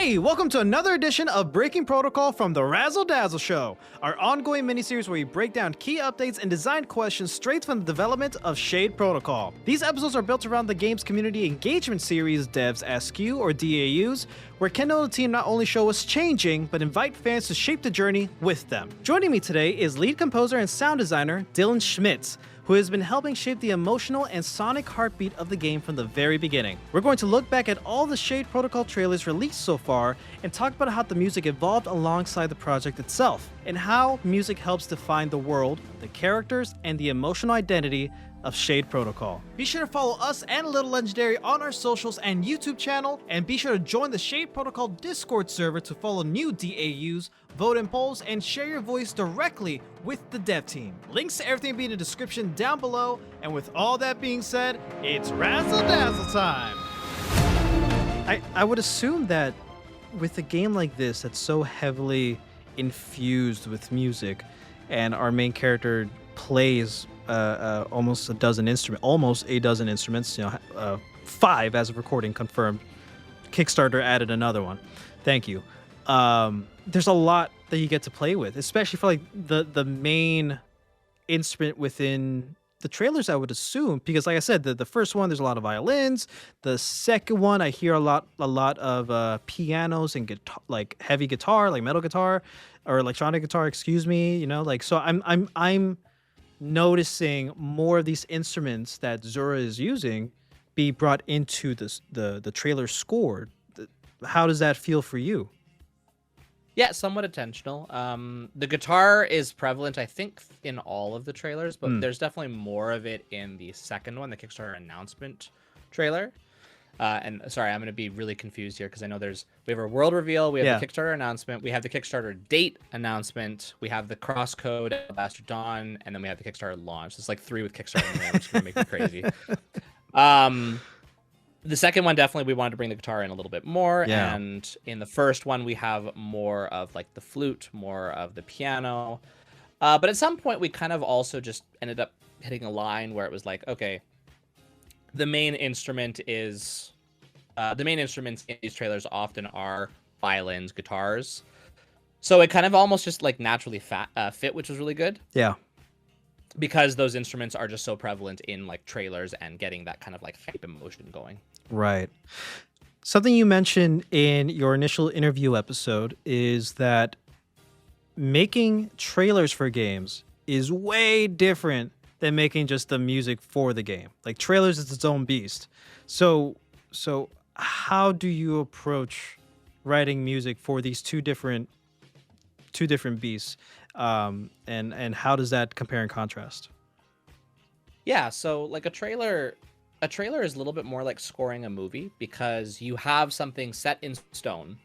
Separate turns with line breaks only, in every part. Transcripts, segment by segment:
Hey, welcome to another edition of Breaking Protocol from the Razzle Dazzle Show, our ongoing miniseries where we break down key updates and design questions straight from the development of Shade Protocol. These episodes are built around the game's community engagement series Devs Ask You, or DAUs, where Kendall and the team not only show us changing, but invite fans to shape the journey with them. Joining me today is lead composer and sound designer Dillan Schmitz, who has been helping shape the emotional and sonic heartbeat of the game from the very beginning. We're going to look back at all the Shade Protocol trailers released so far and talk about how the music evolved alongside the project itself, and how music helps define the world, the characters, and the emotional identity of Shade Protocol. Be sure to follow us and Little Legendary on our socials and YouTube channel, and be sure to join the Shade Protocol Discord server to follow new DAUs, vote in polls, and share your voice directly with the dev team. Links to everything will be in the description down below, and with all that being said, it's Razzle Dazzle time! I would assume that with a game like this that's so heavily infused with music, and our main character plays almost a dozen instruments, 5 as of recording confirmed. Kickstarter added another one. Thank you. There's a lot that you get to play with, especially for like the main instrument within the trailers, I would assume, because like I said, the first one, there's a lot of violins. The second one, I hear a lot of pianos and guitar, like heavy guitar, like metal guitar or electronic guitar, excuse me, so I'm noticing more of these instruments that Zura is using be brought into the trailer score. How does that feel for you?
Yeah, somewhat intentional. The guitar is prevalent, I think, in all of the trailers, but there's definitely more of it in the second one, the Kickstarter announcement trailer. And sorry, I'm going to be really confused here because I know we have our world reveal, we have the Kickstarter announcement, we have the Kickstarter date announcement, we have the crosscode of Bastard Dawn, and then we have the Kickstarter launch. It's like 3 with Kickstarter in there, which is going to make me crazy. The second one, definitely, we wanted to bring the guitar in a little bit more. Yeah. And in the first one, we have more of like the flute, more of the piano. But at some point, we kind of also just ended up hitting a line where it was like, okay, the main instruments in these trailers often are violins, guitars. So it kind of almost just like naturally fit, which was really good.
Yeah.
Because those instruments are just so prevalent in like trailers and getting that kind of like hype emotion going.
Right. Something you mentioned in your initial interview episode is that making trailers for games is way different than making just the music for the game. Like trailers is its own beast. So how do you approach writing music for these two different beasts? And how does that compare and contrast?
Yeah, so like a trailer is a little bit more like scoring a movie because you have something set in stone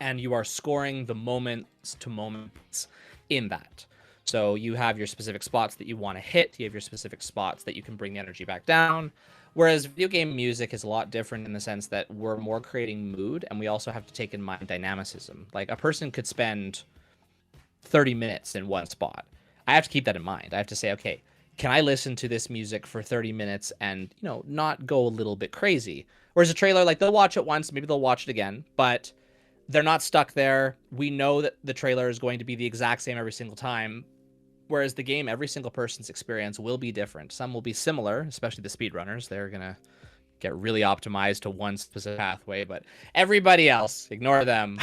and you are scoring the moments to moments in that. So you have your specific spots that you want to hit, you have your specific spots that you can bring the energy back down. Whereas video game music is a lot different in the sense that we're more creating mood, and we also have to take in mind dynamicism. Like a person could spend 30 minutes in one spot. I have to keep that in mind. I have to say, okay, can I listen to this music for 30 minutes and, not go a little bit crazy? Whereas a trailer, like they'll watch it once, maybe they'll watch it again, but they're not stuck there. We know that the trailer is going to be the exact same every single time. Whereas the game, every single person's experience will be different. Some will be similar, especially the speedrunners. They're going to get really optimized to one specific pathway, but everybody else, ignore them.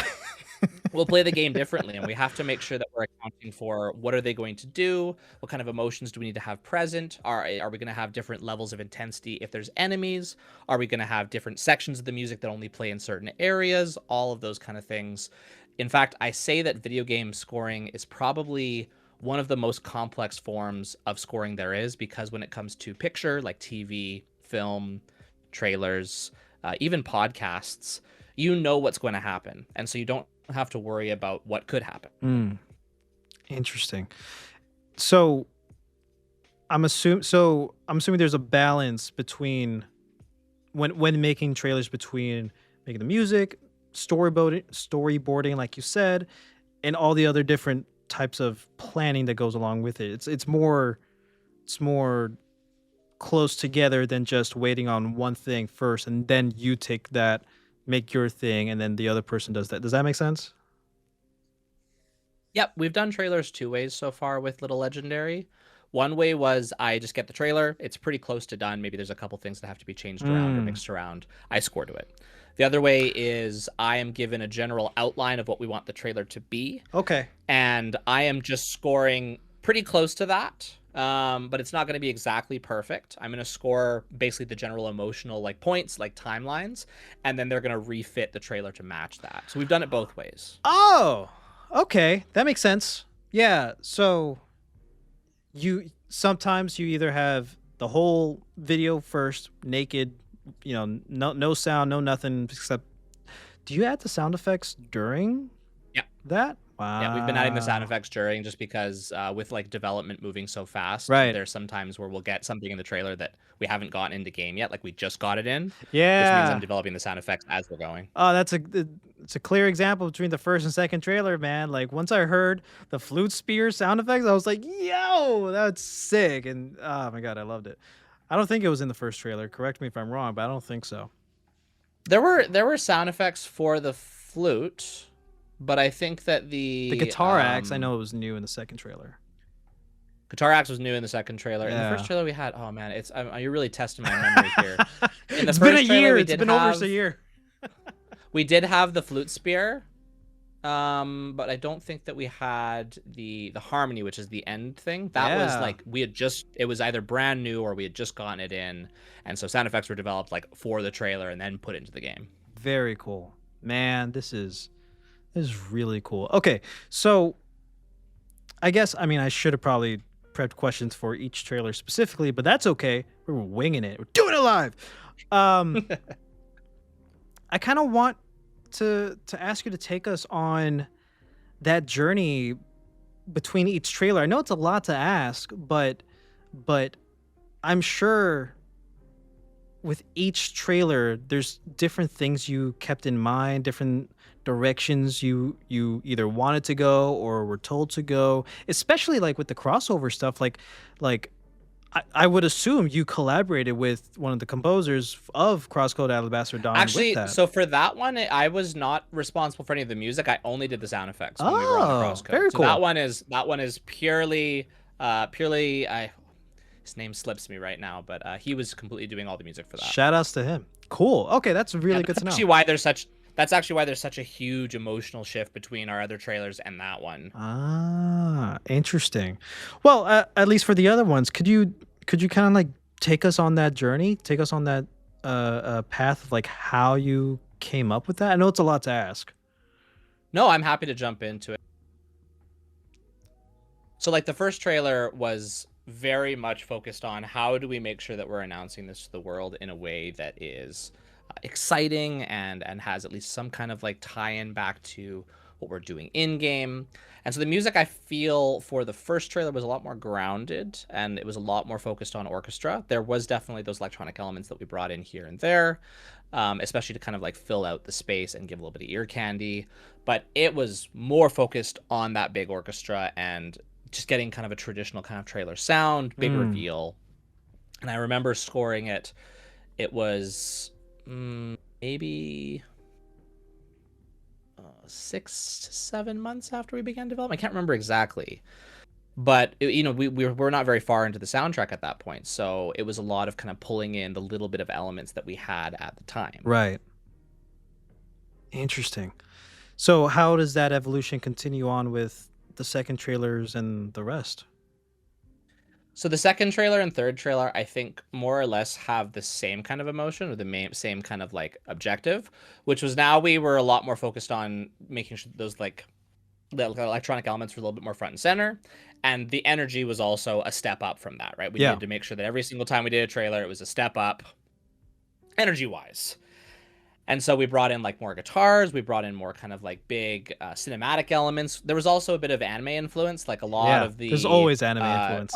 We'll play the game differently, and we have to make sure that we're accounting for what are they going to do, what kind of emotions do we need to have present, are we going to have different levels of intensity if there's enemies, are we going to have different sections of the music that only play in certain areas, all of those kind of things. In fact, I say that video game scoring is probably one of the most complex forms of scoring there is, because when it comes to picture, like TV, film, trailers, even podcasts, you know what's going to happen, and so you don't have to worry about what could happen.
Interesting. So I'm assuming there's a balance between when making trailers between making the music, storyboarding, like you said, and all the other different types of planning that goes along with it. It's more close together than just waiting on one thing first and then you take that make your thing, and then the other person does that. Does that make sense?
Yep, we've done trailers 2 ways so far with Little Legendary. One way was I just get the trailer. It's pretty close to done. Maybe there's a couple things that have to be changed around or mixed around. I score to it. The other way is I am given a general outline of what we want the trailer to be.
Okay.
And I am just scoring pretty close to that. But it's not going to be exactly perfect. I'm going to score basically the general emotional like points, like timelines, and then they're going to refit the trailer to match that. So we've done it both ways.
Oh, okay. That makes sense. Yeah. So you sometimes you either have the whole video first, naked, no sound, no nothing except. Do you add the sound effects during that? Wow.
Yeah, we've been adding the sound effects during just because with like development moving so fast,
right.
There's some times where we'll get something in the trailer that we haven't gotten into game yet, like we just got it in.
Yeah.
Which means I'm developing the sound effects as we're going.
Oh, it's a clear example between the first and second trailer, man. Like once I heard the flute spear sound effects, I was like, yo, that's sick. And oh my God, I loved it. I don't think it was in the first trailer. Correct me if I'm wrong, but I don't think so.
There were sound effects for the flute. But I think that the
guitar axe, I know it was new in the second trailer.
Guitar axe was new in the second trailer.
Yeah.
In the first trailer we had, oh man, you're really testing my memory here. In the
it's
first
been a year.
Trailer,
it's been almost a year.
We did have the flute spear, but I don't think that we had the harmony, which is the end thing. That was like it was either brand new or we had just gotten it in, and so sound effects were developed like for the trailer and then put into the game.
Very cool, man. This is really cool. Okay, so I guess I should have probably prepped questions for each trailer specifically, but that's okay. We're winging it. We're doing it live. I kind of want to ask you to take us on that journey between each trailer. I know it's a lot to ask, but I'm sure with each trailer there's different things you kept in mind, different directions you either wanted to go or were told to go, especially like with the crossover stuff. Like I would assume you collaborated with one of the composers of Crosscode Alabaster Dawn.
Actually,
with that.
So for that one, I was not responsible for any of the music. I only did the sound effects when we were on the Crosscode.
Very cool.
So that one is purely his name slips me right now, but he was completely doing all the music for that.
Shout outs to him. Cool. Okay, that's really good to know.
That's actually why there's such a huge emotional shift between our other trailers and that one.
Ah, interesting. Well, at least for the other ones, could you kind of like take us on that journey, take us on that path of like how you came up with that? I know it's a lot to ask.
No, I'm happy to jump into it. So like the first trailer was very much focused on how do we make sure that we're announcing this to the world in a way that is exciting and has at least some kind of like tie-in back to what we're doing in game. And so the music, I feel, for the first trailer was a lot more grounded and it was a lot more focused on orchestra. There was definitely those electronic elements that we brought in here and there, especially to kind of like fill out the space and give a little bit of ear candy, but it was more focused on that big orchestra and just getting kind of a traditional kind of trailer sound, big reveal. And I remember scoring it. It was maybe 6 to 7 months after we began development. I can't remember exactly, but we're not very far into the soundtrack at that point, so it was a lot of kind of pulling in the little bit of elements that we had at the time.
Right. Interesting. So how does that evolution continue on with the second trailers and the rest?
So the second trailer and third trailer, I think, more or less have the same kind of emotion or the same kind of like objective, which was now we were a lot more focused on making sure those like the electronic elements were a little bit more front and center. And the energy was also a step up from that, right? We needed to make sure that every single time we did a trailer, it was a step up energy-wise. And so we brought in like more guitars, we brought in more kind of like big cinematic elements. There was also a bit of anime influence, like a lot of the...
There's always anime influence.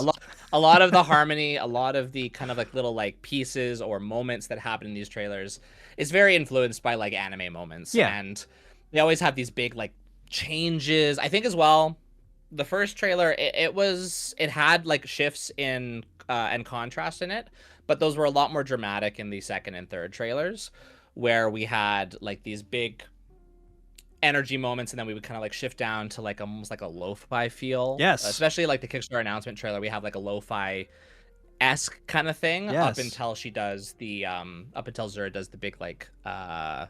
A lot of the harmony, a lot of the kind of like little like pieces or moments that happen in these trailers is very influenced by like anime moments.
Yeah.
And they always have these big like changes. I think as well, the first trailer, it had like shifts in and contrast in it, but those were a lot more dramatic in the second and third trailers. where we had like these big energy moments, and then we would kind of like shift down to like almost like a lo-fi feel.
Yes.
Especially like the Kickstarter announcement trailer, we have like a lo-fi esque kind of thing up
Yes.
until she does the up until Zura does the big like I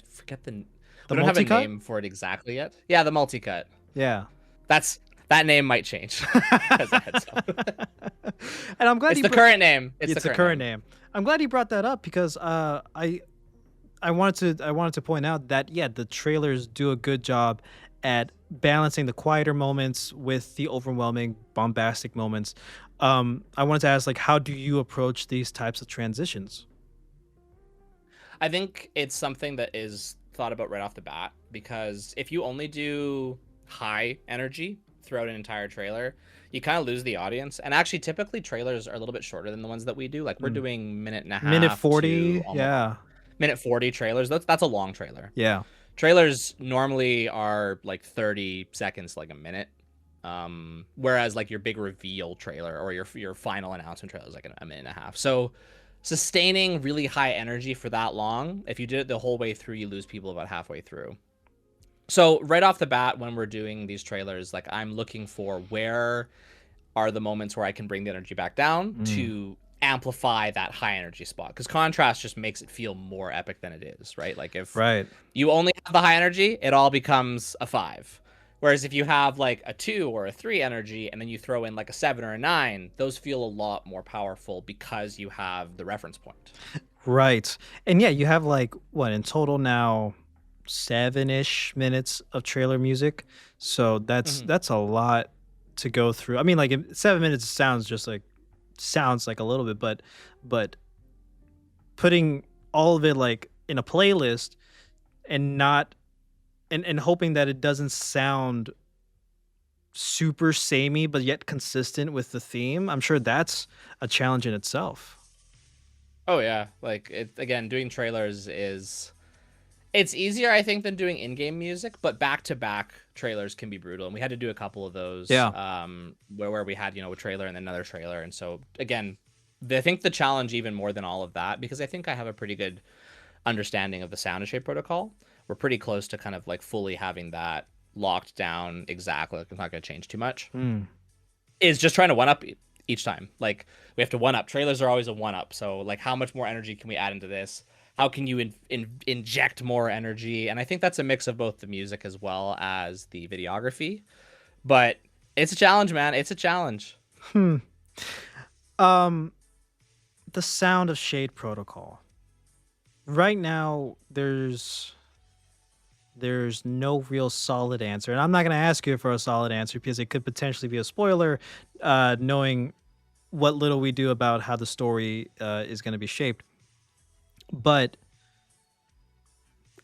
forget we don't have a
multi-cut?
name for it exactly yet. Yeah, the multi-cut.
Yeah.
That name might change. As a heads up.
And I'm glad
It's the current name. It's the current name.
I'm glad you brought that up because I wanted to point out that the trailers do a good job at balancing the quieter moments with the overwhelming bombastic moments. I wanted to ask, like, how do you approach these types of transitions?
I think it's something that is thought about right off the bat, because if you only do high energy throughout an entire trailer, you kind of lose the audience. And actually, typically trailers are a little bit shorter than the ones that we do. Like we're doing minute and a half,
minute 40,
minute 40 trailers. That's a long trailer.
Yeah.
Trailers normally are like 30 seconds, like a minute. Whereas like your big reveal trailer or your final announcement trailer is like a minute and a half. So sustaining really high energy for that long, if you did it the whole way through, you lose people about halfway through. So right off the bat, when we're doing these trailers, like I'm looking for where are the moments where I can bring the energy back down to amplify that high energy spot, because contrast just makes it feel more epic than it is, right? Like if you only have the high energy, it all becomes a 5. Whereas if you have like a 2 or a 3 energy and then you throw in like a 7 or a 9, those feel a lot more powerful because you have the reference point.
Right. And yeah, you have like what in total now 7-ish minutes of trailer music. So that's a lot to go through. I mean, like 7 minutes sounds like a little bit, but putting all of it like in a playlist and not and hoping that it doesn't sound super samey but yet consistent with the theme, I'm sure that's a challenge in itself.
Oh yeah, like again, doing trailers it's easier, I think, than doing in-game music, but back-to-back trailers can be brutal, and we had to do a couple of those.
Yeah.
Where we had, a trailer and then another trailer, and so again, I think the challenge even more than all of that, because I think I have a pretty good understanding of the sound of Shape Protocol. We're pretty close to kind of like fully having that locked down exactly. Like, it's not going to change too much. Is just trying to one up each time. Like we have to one up. Trailers are always a one up. So like, how much more energy can we add into this? How can you inject more energy? And I think that's a mix of both the music as well as the videography. But it's a challenge, man. It's a challenge.
The sound of Shade Protocol. Right now, there's no real solid answer. And I'm not going to ask you for a solid answer because it could potentially be a spoiler, knowing what little we do about how the story is going to be shaped. But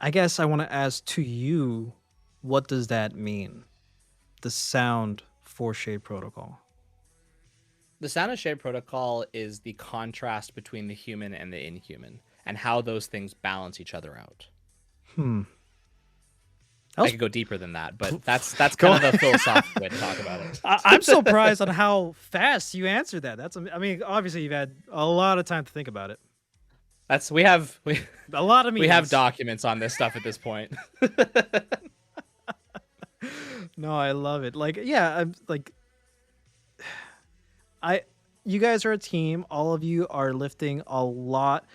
I guess I want to ask to you, what does that mean? The sound for Shade Protocol.
The sound of Shade Protocol is the contrast between the human and the inhuman, and how those things balance each other out. I could go deeper than that, but that's kind of the philosophical way to talk about it.
I'm surprised on how fast you answered that. I mean, obviously you've had a lot of time to think about it.
We have
a lot of meetings.
We have documents on this stuff at this point.
No, I love it. Like, yeah, I'm like, you guys are a team. All of you are lifting a lot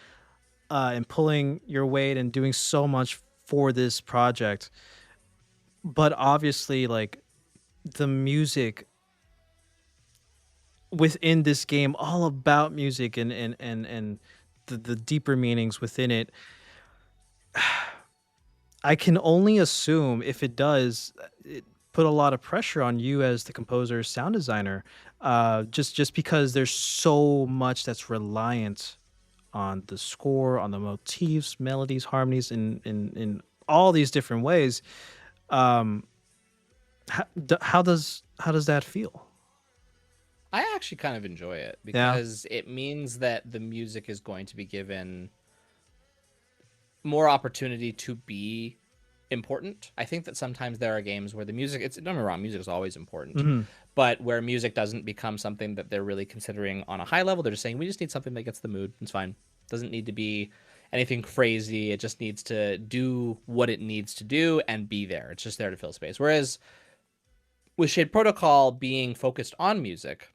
and pulling your weight and doing so much for this project. But obviously, like, the music within this game, all about music and the deeper meanings within it, I can only assume if it does, it put a lot of pressure on you as the composer, sound designer, just because there's so much that's reliant on the score, on the motifs, melodies, harmonies, in all these different ways. How does that feel?
I actually kind of enjoy it because it means that the music is going to be given more opportunity to be important. I think that sometimes there are games where the music, don't get me wrong, music is always important, but where music doesn't become something that they're really considering on a high level. They're just saying, we just need something that gets the mood. It's fine. Doesn't need to be anything crazy. It just needs to do what it needs to do and be there. It's just there to fill space. Whereas with Shade Protocol being focused on music,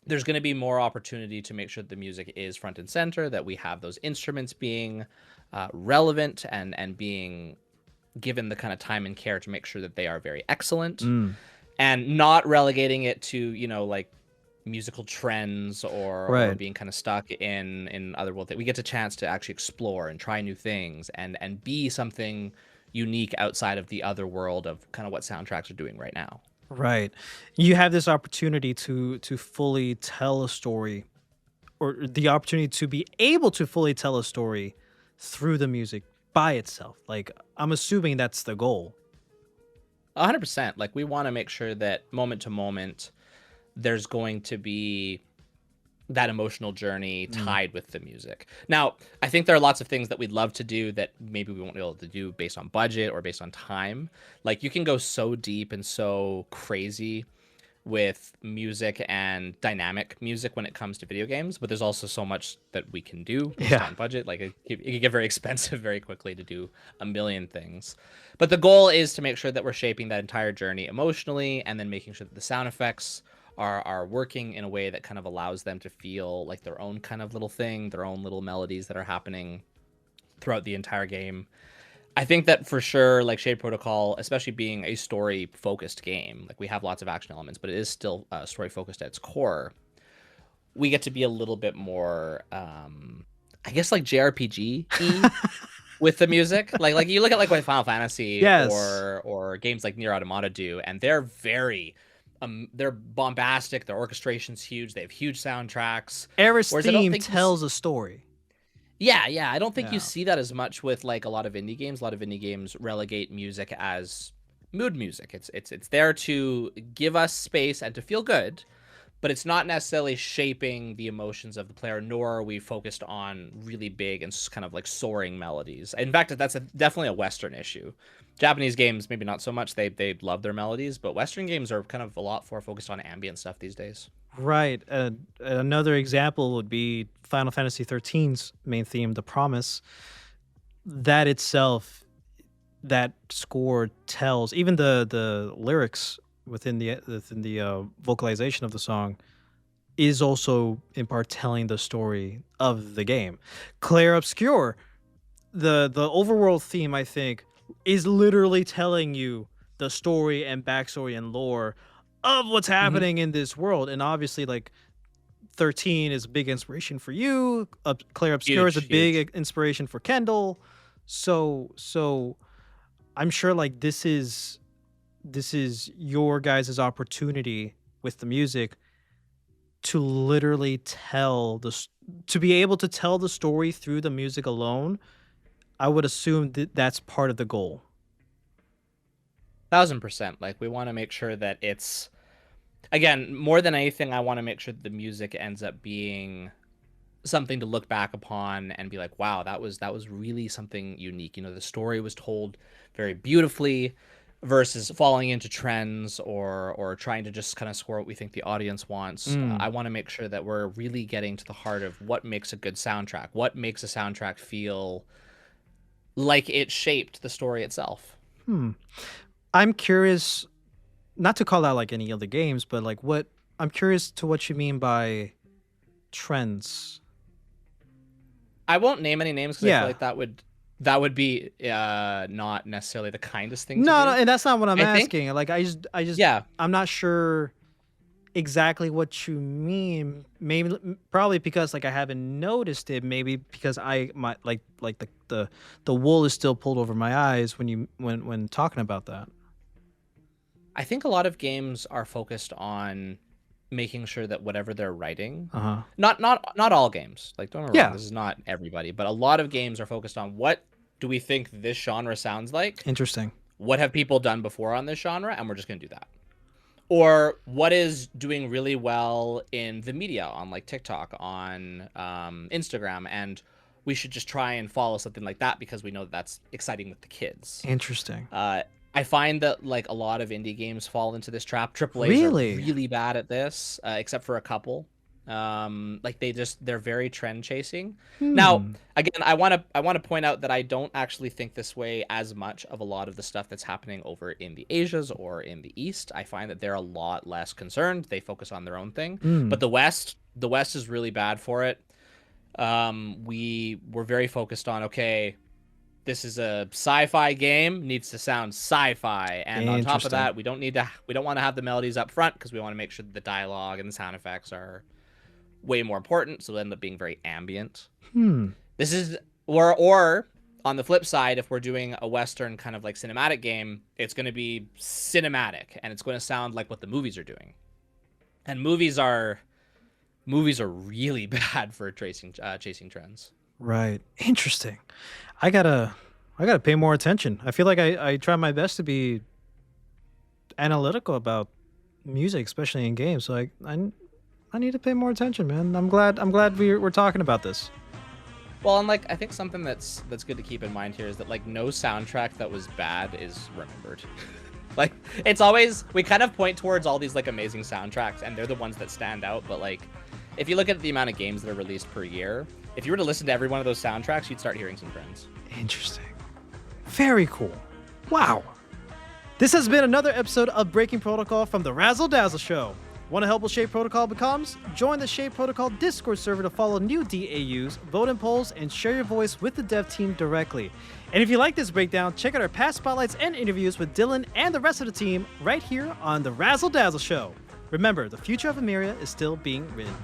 there's going to be more opportunity to make sure that the music is front and center, that we have those instruments being relevant and being given the kind of time and care to make sure that they are very excellent, and not relegating it to, you know, like musical trends or being kind of stuck in other world, that we get a chance to actually explore and try new things and be something unique outside of the other world of kind of what soundtracks are doing right now.
Right. You have this opportunity to fully tell a story, or the opportunity to be able to fully tell a story through the music by itself. Like, I'm assuming that's the goal.
100%. Like, we want to make sure that moment to moment there's going to be that emotional journey tied with the music. Now, I think there are lots of things that we'd love to do that maybe we won't be able to do based on budget or based on time. Like, you can go so deep and so crazy with music and dynamic music when it comes to video games, but there's also so much that we can do based on budget. Like, it can get very expensive very quickly to do a million things. But the goal is to make sure that we're shaping that entire journey emotionally, and then making sure that the sound effects are working in a way that kind of allows them to feel like their own kind of little thing, their own little melodies that are happening throughout the entire game. I think that for sure, like Shade Protocol, especially being a story-focused game, like we have lots of action elements, but it is still story-focused at its core. We get to be a little bit more, I guess, like JRPG-y with the music. Like you look at like what Final Fantasy or games like Nier Automata do, and they're very... they're bombastic. Their orchestration's huge. They have huge soundtracks.
Aerith's theme tells a story.
Yeah. I don't think you see that as much with like a lot of indie games. A lot of indie games relegate music as mood music. It's there to give us space and to feel good, but it's not necessarily shaping the emotions of the player, nor are we focused on really big and kind of like soaring melodies. In fact, that's definitely a Western issue. Japanese games, maybe not so much. They love their melodies, but Western games are kind of a lot more focused on ambient stuff these days.
Right. Another example would be Final Fantasy XIII's main theme, The Promise. That itself, that score tells, even the lyrics within the vocalization of the song is also in part telling the story of the game. Clair Obscure, the overworld theme, I think, is literally telling you the story and backstory and lore of what's happening in this world. And obviously, like, 13 is a big inspiration for you. Clair Obscure is a big inspiration for Kendall. So I'm sure like this is your guys' opportunity with the music to literally to be able to tell the story through the music alone. I would assume that that's part of the goal.
1000%. Like, we want to make sure that it's, again, more than anything, I want to make sure that the music ends up being something to look back upon and be like, wow, that was really something unique. You know, the story was told very beautifully versus falling into trends or trying to just kind of score what we think the audience wants. I want to make sure that we're really getting to the heart of what makes a good soundtrack, what makes a soundtrack feel like it shaped the story itself.
I'm curious, not to call out like any other games, but like I'm curious to what you mean by trends.
I won't name any names because I feel like that would be not necessarily the kindest thing to do.
No, and that's not what I'm asking. Like I just I'm not sure exactly what you mean. Maybe probably because like I haven't noticed it. Maybe because the wool is still pulled over my eyes when talking about that.
I think a lot of games are focused on making sure that whatever they're writing, not all games, like don't get me wrong, this is not everybody, but a lot of games are focused on what do we think this genre sounds like?
Interesting.
What have people done before on this genre? And we're just going to do that. Or what is doing really well in the media on like TikTok, on Instagram, and we should just try and follow something like that because we know that that's exciting with the kids.
Interesting.
I find that like a lot of indie games fall into this trap. AAA's are really bad at this, except for a couple. Like they're very trend chasing. Now, again, I want to point out that I don't actually think this way as much of a lot of the stuff that's happening over in the Asias or in the East. I find that they're a lot less concerned. They focus on their own thing. But the West is really bad for it. We were very focused on, okay, this is a sci-fi game, needs to sound sci-fi, and on top of that, we don't want to have the melodies up front because we want to make sure that the dialogue and the sound effects are way more important, so they end up being very ambient. This is or on the flip side, if we're doing a Western kind of like cinematic game, it's going to be cinematic and it's going to sound like what the movies are doing. And movies are really bad for chasing trends.
Right. Interesting. I gotta pay more attention. I feel like I try my best to be analytical about music, especially in games. So I need to pay more attention, man. I'm glad we're talking about this.
Well, and like I think something that's good to keep in mind here is that like no soundtrack that was bad is remembered. Like it's always, we kind of point towards all these like amazing soundtracks and they're the ones that stand out, but like if you look at the amount of games that are released per year, if you were to listen to every one of those soundtracks, you'd start hearing some trends.
Interesting. Very cool. Wow. This has been another episode of Breaking Protocol from the Razzle Dazzle Show. Want to help with Shade Protocol becomes? Join the Shade Protocol Discord server to follow new DAUs, vote in polls, and share your voice with the dev team directly. And if you like this breakdown, check out our past spotlights and interviews with Dillan and the rest of the team right here on the Razzle Dazzle Show. Remember, the future of Emeria is still being written.